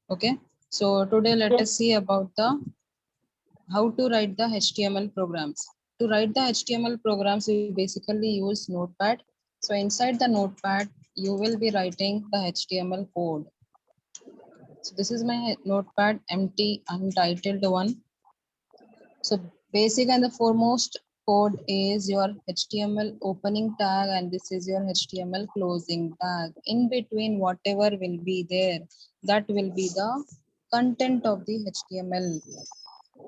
Okay, so today let us Yes. see about the how to write the HTML programs. To write the HTML programs, we basically use Notepad. So inside the Notepad, you will be writing the HTML code. So this is my Notepad empty untitled one. So basic and the foremost code is your HTML opening tag and this is your HTML closing tag. In between whatever will be there, that will be the content of the HTML.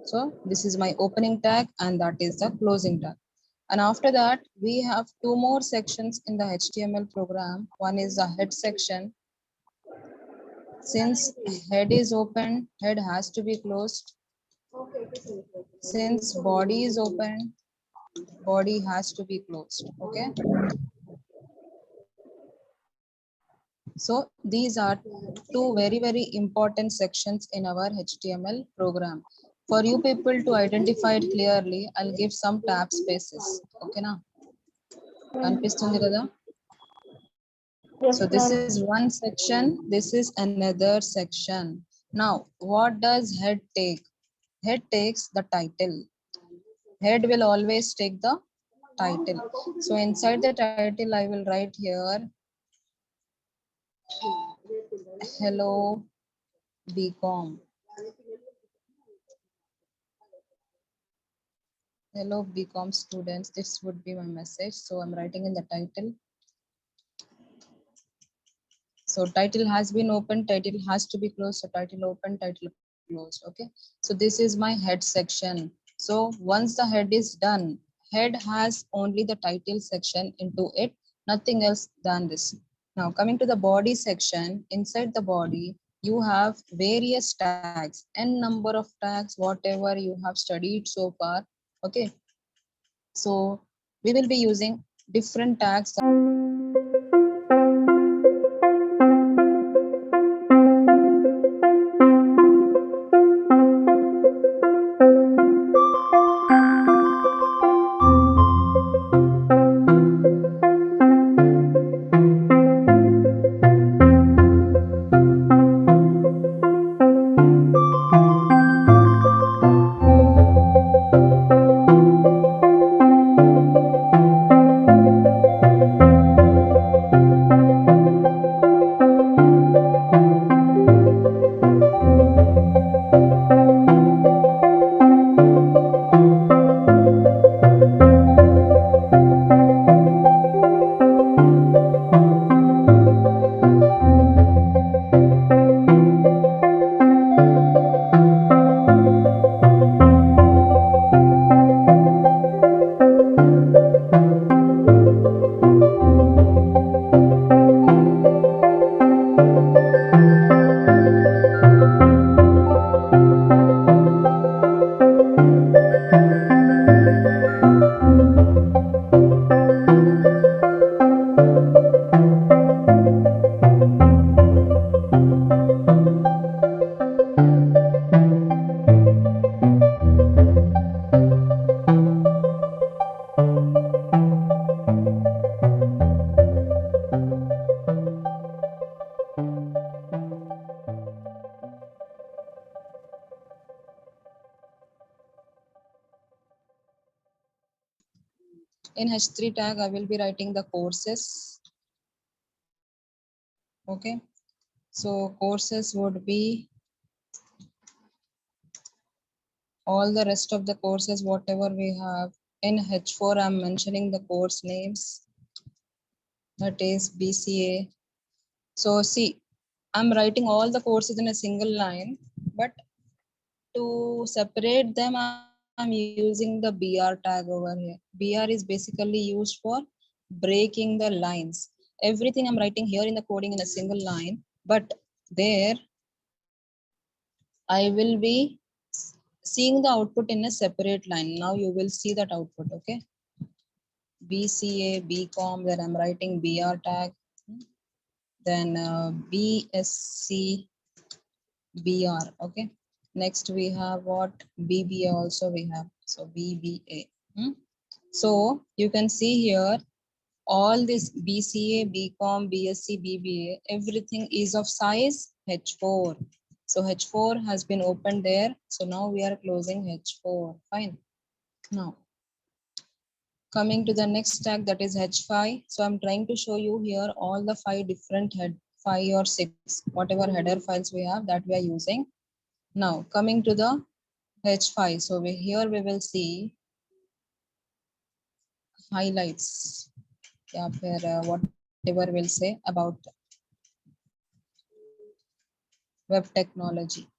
So this is my opening tag and that is the closing tag. And after that, we have two more sections in the HTML program. One is the head section. Since head is open, head has to be closed. Since body is open, body has to be closed. Okay. So these are two very important sections in our HTML program. For you people to identify it clearly, I'll give some tab spaces. Okay, na? కనిపిస్తుంది కదా So Yes, this ma'am. is one section, this is another section. Now what does head take? Head takes the title. Head will always take the title. So inside the title I will write here hello bcom. Hello bcom students, this would be my message. So I'm writing in the title. So title has been opened, title has to be closed. So title open, title closed. Okay. So this is my head section. So once the head is done, head has only the title section into it, nothing else than this. Now coming to the body section, inside the body, you have various tags, n number of tags, whatever you have studied so far. Okay. So we will be using different tags. In H3 tag, I will be writing the courses. Okay. So courses would be all the rest of the courses, whatever we have. In H4, I'm mentioning the course names. That is BCA. So see, I'm writing all the courses in a single line, but to separate them, I'm using the BR tag over here. BR is basically used for breaking the lines. Everything I'm writing here in the coding in a single line, but there I will be seeing the output in a separate line. Now you will see that output, okay? BCA, BCom, where I'm writing BR tag, then BSc, BR, okay? Next we have what? BBA also we have, so BBA. So you can see here, all this BCA, BCom, BSc, BBA, everything is of size H4. So H4 has been opened there. So now we are closing H4. Fine. Now coming to the next tag, that is H5. So I'm trying to show you here all the 5 or 6, whatever header files we have that we are using. Now coming to the H5. So here we will see highlights. Yeah, whatever we'll say about web technology.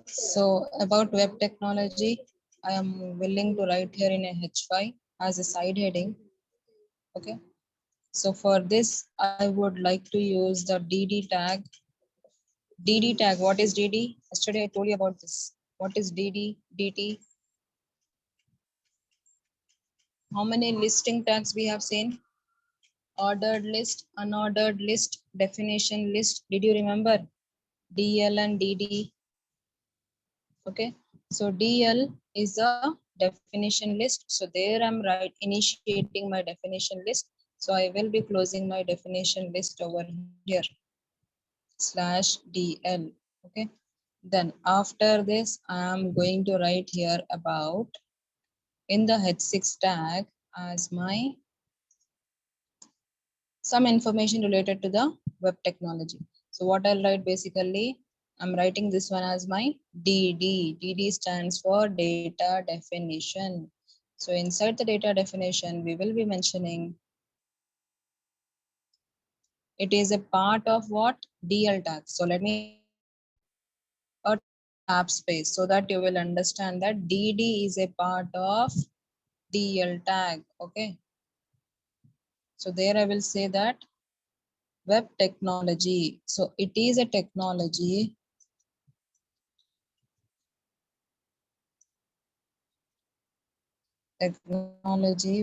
So about web technology, I am willing to write here in a H5 as a side heading. Okay. So for this, I would like to use the DD tag. DD tag, what is DD? Yesterday I told you about this. What is DD, DT? How many listing tags we have seen? Ordered list, unordered list, definition list. Did you remember? DL and DD. Okay. So DL is a definition list. So there I'm initiating my definition list. So I will be closing my definition list over here. /DL. Okay. Then after this, I am going to write here about in the H6 tag as my some information related to the web technology. So what I'll write basically, I'm writing this one as my DD. DD stands for data definition. So inside the data definition, we will be mentioning it is a part of what? DL tag. So let me a tab space so that you will understand that DD is a part of DL tag. Okay. So there I will say that web technology. So it is a technology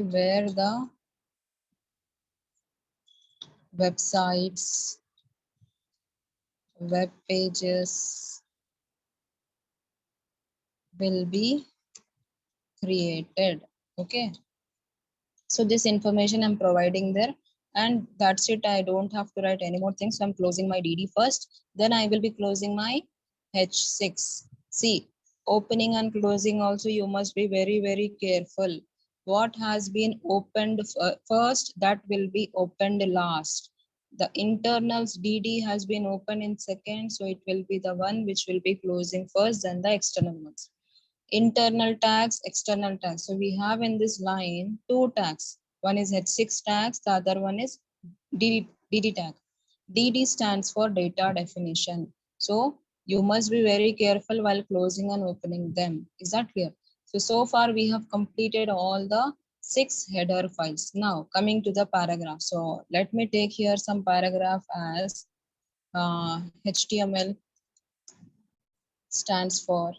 where the websites, web pages will be created. Okay. So this information I'm providing there, and that's it. I don't have to write any more things. So I'm closing my DD first. Then I will be closing my H6. See, opening and closing also you must be very, very careful. What has been opened first, that will be opened last. The internals DD has been opened in second, so it will be the one which will be closing first, then the external ones. Internal tags, external tags. So we have in this line two tags. One is H6 tags, the other one is DD tag. DD stands for data definition. So you must be very careful while closing and opening them. Is that clear? So far we have completed all the 6 header files. Now coming to the paragraph. So let me take here some paragraph as HTML stands for.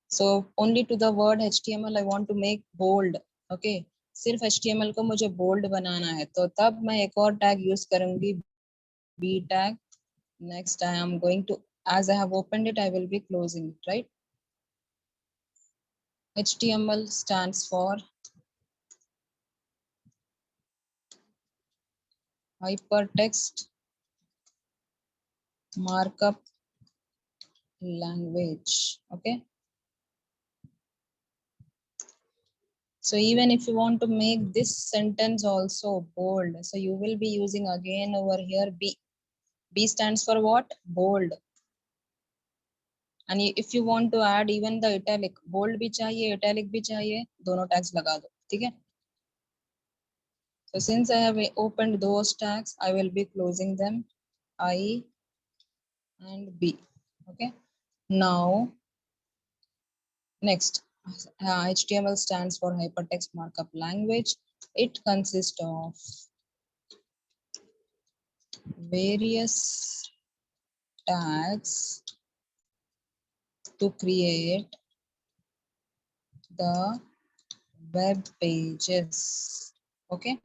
So only to the word HTML I want to make bold. Okay. सिर्फ HTML को मुझे bold बनाना है तो तब मैं एक और tag use करूंगी B tag. Next I am going to, as I have opened it, I will be closing it, right? HTML stands for hypertext markup language. Okay. So even if you want to make this sentence also bold, so you will be using again over here B. B stands for what? Bold. And if you want to add even the italic, bold भी चाहिए, italic भी चाहिए, दोनों tags लगा दो, ठीक है? So since I have opened those tags, I will be closing them, I and B. Okay. Now, next, HTML stands for hypertext markup language. It consists of various tags to create the web pages. Okay,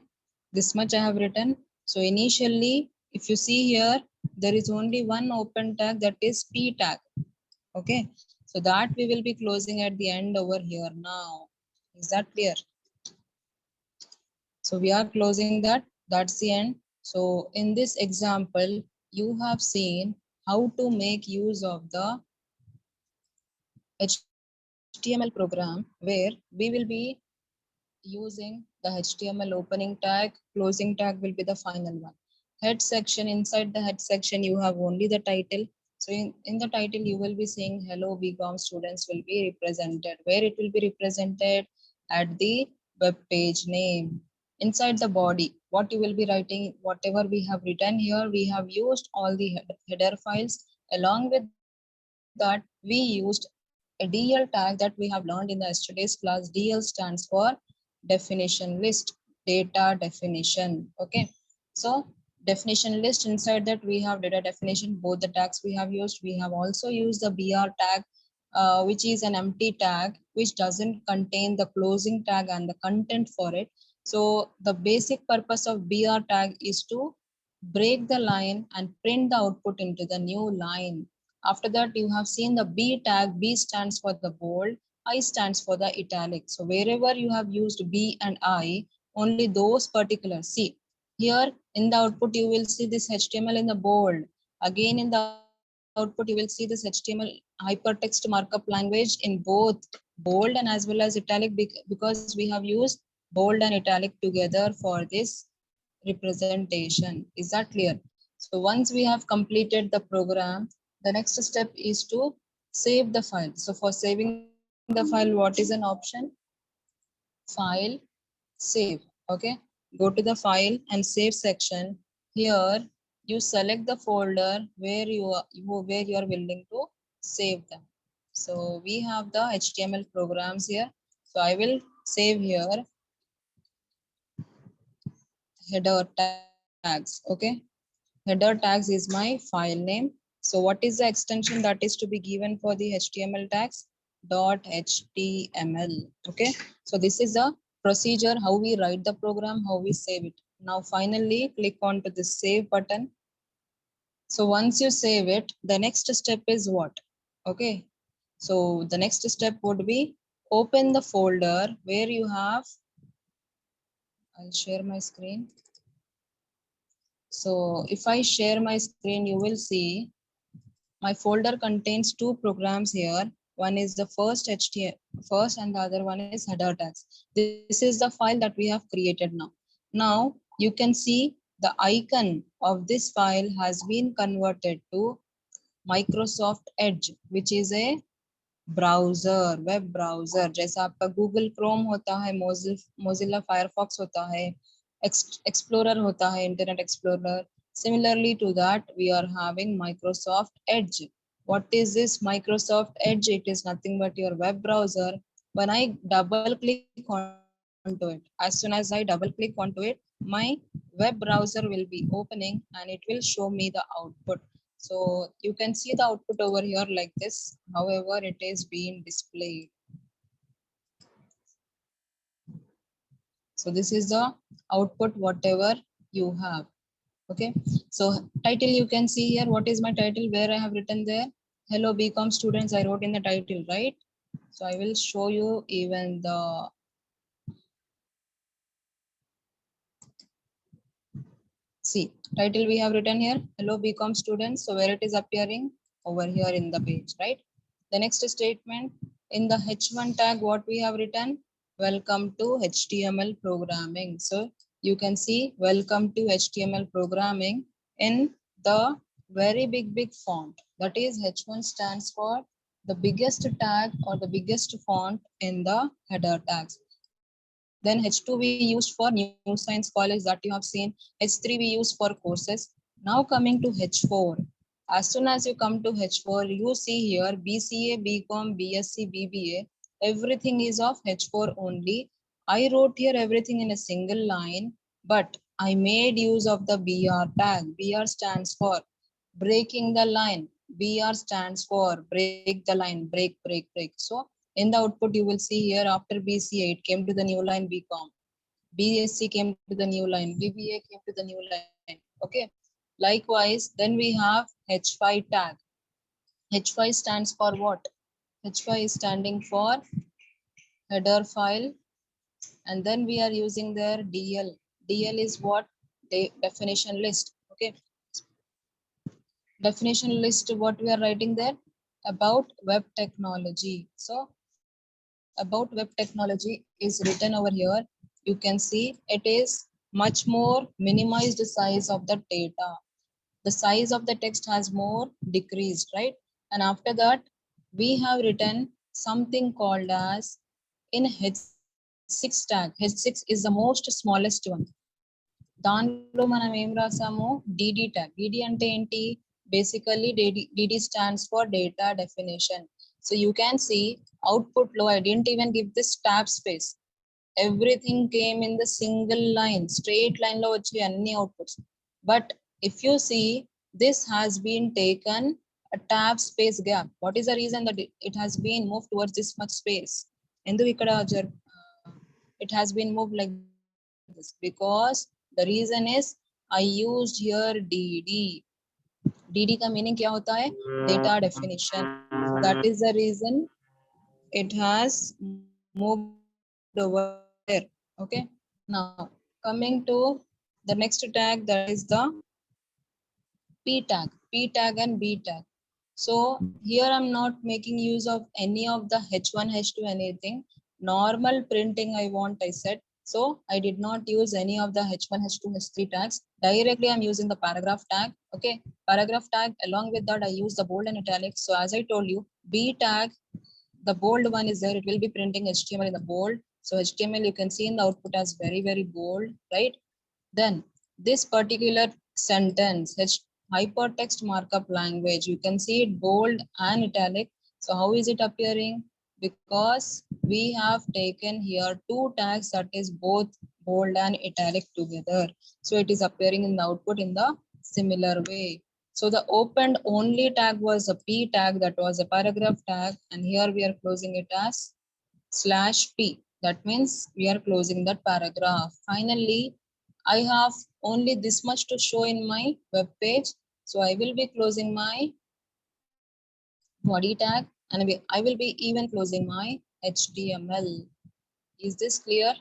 this much I have written. So initially, if you see here, there is only one open tag, that is P tag. Okay, so that we will be closing at the end over here now. Is that clear? So we are closing that. That's the end. So in this example, you have seen how to make use of the HTML program where we will be using the HTML opening tag, closing tag will be the final one. Head section, inside the head section, you have only the title. So in the title, you will be saying hello BCom students will be represented. Where it will be represented? At the web page name. Inside the body, what you will be writing, whatever we have written here, we have used all the header files. Along with that, we used a DL tag that we have learned in the yesterday's class. DL stands for definition list, data definition. Okay, so definition list, inside that we have data definition, both the tags we have used. We have also used the BR tag, which is an empty tag which doesn't contain the closing tag and the content for it. So the basic purpose of BR tag is to break the line and print the output into the new line. After that, you have seen the B tag. B stands for the bold, I stands for the italic. So wherever you have used B and I, only those particular. See, here in the output, you will see this HTML in the bold. Again, in the output, you will see this HTML hypertext markup language in both bold and as well as italic, because we have used bold and italic together for this representation. Is that clear? So once we have completed the program, the next step is to save the file. So for saving the file, what is an option? File, save. Okay, go to the file and save section. Here you select the folder where you are willing to save them. So we have the HTML programs here. So I will save here header tags. Okay, header tags is my file name. So what is the extension that is to be given for the HTML tags? .html. Okay, so this is the procedure, how we write the program, how we save it. Now finally click on to the save button. So once you save it, the next step is what? Okay, so the next step would be open the folder where you have, I'll share my screen. So if I share my screen, you will see my folder contains two programs here. One is the first HTML first and the other one is header tags. This is the file that we have created now. Now you can see the icon of this file has been converted to Microsoft Edge, which is a browser, web browser, जैसा आपका Google Chrome होता है, Mozilla Firefox होता है, explorer होता है, internet explorer. Similarly to that, we are having Microsoft Edge. What is this Microsoft Edge? It is nothing but your web browser. When I double click onto it, as soon as I double click onto it, my web browser will be opening and it will show me the output. So you can see the output over here like this. However, it is being displayed. So this is the output, whatever you have. Okay. So title, you can see here. What is my title? Where I have written there? Hello BCom students, I wrote in the title, right? So I will show you even the see, title we have written here, hello BCom students. So where it is appearing? Over here in the page, right? The next statement, in the H1 tag, what we have written? Welcome to HTML programming. So you can see welcome to HTML programming in the very big font. That is H1 stands for the biggest tag or the biggest font in the header tags. Then H2 we used for New Science College that you have seen. H3 we use for courses. Now coming to H4. As soon as you come to H4, you see here BCA, BCom, BSc, BBA. Everything is of H4 only. I wrote here everything in a single line, but I made use of the BR tag. BR stands for breaking the line. BR stands for break the line, break. So in the output, you will see here after BCA, it came to the new line BCom. BSc came to the new line. BBA came to the new line. Okay. Likewise, then we have H5 tag. H5 stands for what? H5 is standing for header file And then we are using their DL. DL is what? Definition list. Okay. Definition list, what we are writing there? About web technology. So about web technology is written over here. You can see it is much more minimized size of the data. The size of the text has more decreased, right? And after that, we have written something called as in H6 tag. H6 is the most smallest one. దానిలో మనం ఏం రాసాము? DD tag. DD అంటే ఏంటి? Basically DD stands for data definition. So you can see output low. I didn't even give this tab space. Everything came in the single line, straight line lo vachi anni outputs. But if you see, this has been taken a tab space gap. What is the reason that it has been moved towards this much space? Endu ikkada it has been moved like this because the reason is I used here DD. DD का meaning क्या होता है? Data definition. So that is the reason it has moved over there. Okay. Now coming to the next tag, that is the P tag, P tag and B tag. So here I'm not making use of any of the H1, H2, anything. Normal printing I want, I said. So I did not use any of the H1, H2, H3 tags. Directly I'm using the paragraph tag. Okay, paragraph tag. Along with that, I use the bold and italics. So as I told you, B tag, the bold one is there. It will be printing HTML in the bold. So HTML you can see in the output as very, very bold, right? Then this particular sentence, hypertext markup language, you can see it bold and italic. So how is it appearing? Because we have taken here two tags that is both bold and italic together. So it is appearing in the output in the similar way. So the opened only tag was a P tag, that was a paragraph tag, and here we are closing it as /P. That means we are closing that paragraph. Finally, I have only this much to show in my web page. So I will be closing my body tag and I will be even closing my HTML. Is this clear?